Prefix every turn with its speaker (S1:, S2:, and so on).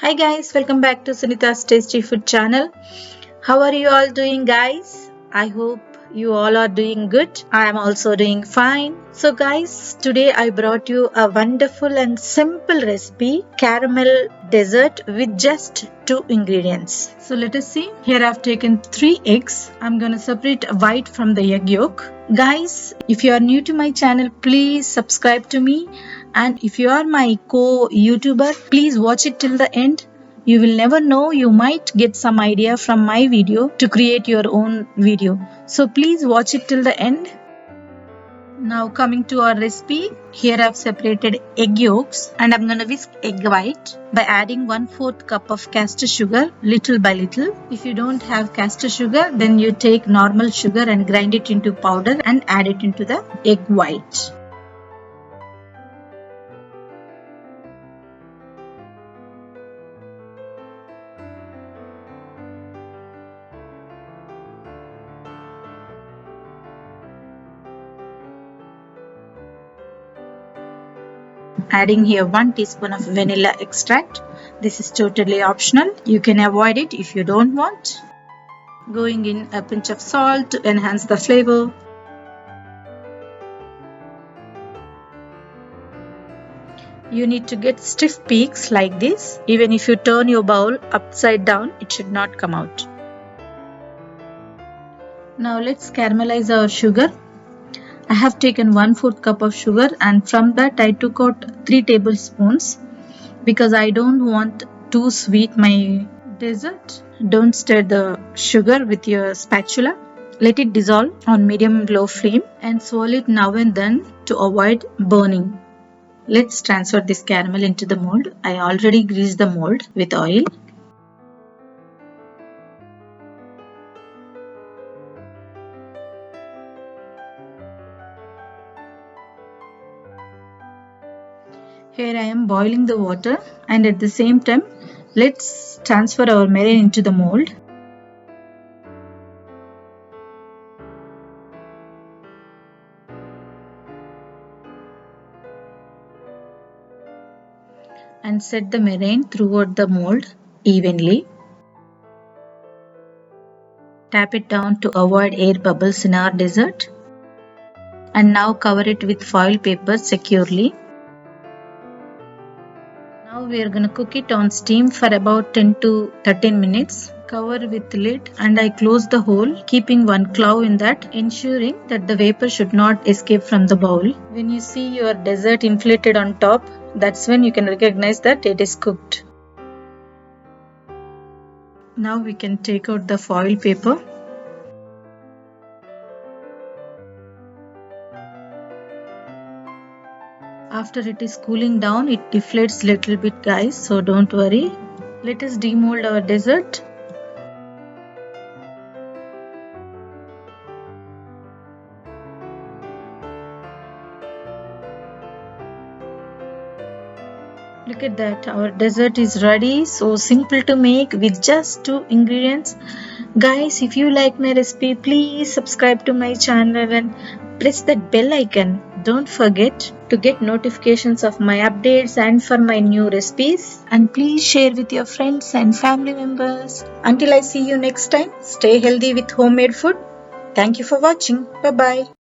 S1: Hi guys, welcome back to Sunitha's Tasty Food channel. How are you all doing, guys? I hope you all are doing good. I am also doing fine. So guys, today I brought you a wonderful and simple recipe, caramel dessert with just 2 ingredients. So let us see. Here I've taken 3 eggs. I'm gonna separate white from the egg yolk. Guys, if you are new to my channel, please subscribe to me. And if you are my co-YouTuber, please watch it till the end. You will never know, you might get some idea from my video to create your own video. So please watch it till the end. Now coming to our recipe, here I have separated egg yolks and I'm gonna whisk egg white by adding 1/4 cup of castor sugar little by little. If you don't have castor sugar, then you take normal sugar and grind it into powder and add it into the egg white. Adding here 1 teaspoon of vanilla extract. This is totally optional. You can avoid it if you don't want. Going in a pinch of salt to enhance the flavor. You need to get stiff peaks like this. Even if you turn your bowl upside down, it should not come out. Now let's caramelize our sugar. I have taken 1/4 cup of sugar and from that I took out 3 tablespoons because I don't want too sweet my dessert. Don't stir the sugar with your spatula. Let it dissolve on medium-low flame and swirl it now and then to avoid burning. Let's transfer this caramel into the mold. I already greased the mold with oil. Here I am boiling the water and at the same time let's transfer our meringue into the mold. And set the meringue throughout the mold evenly. Tap it down to avoid air bubbles in our dessert. And now cover it with foil paper securely. Now we are going to cook it on steam for about 10 to 13 minutes. Cover with lid and I close the hole, keeping 1 clove in that, ensuring that the vapor should not escape from the bowl. When you see your dessert inflated on top, that's when you can recognize that it is cooked. Now we can take out the foil paper. After it is cooling down, it deflates little bit, guys, so don't worry. Let us demold our dessert. Look at that, our dessert is ready. So simple to make with just 2 ingredients. Guys, if you like my recipe, please subscribe to my channel and press that bell icon. Don't forget to get notifications of my updates and for my new recipes. And please share with your friends and family members. Until I see you next time, stay healthy with homemade food. Thank you for watching. Bye-bye.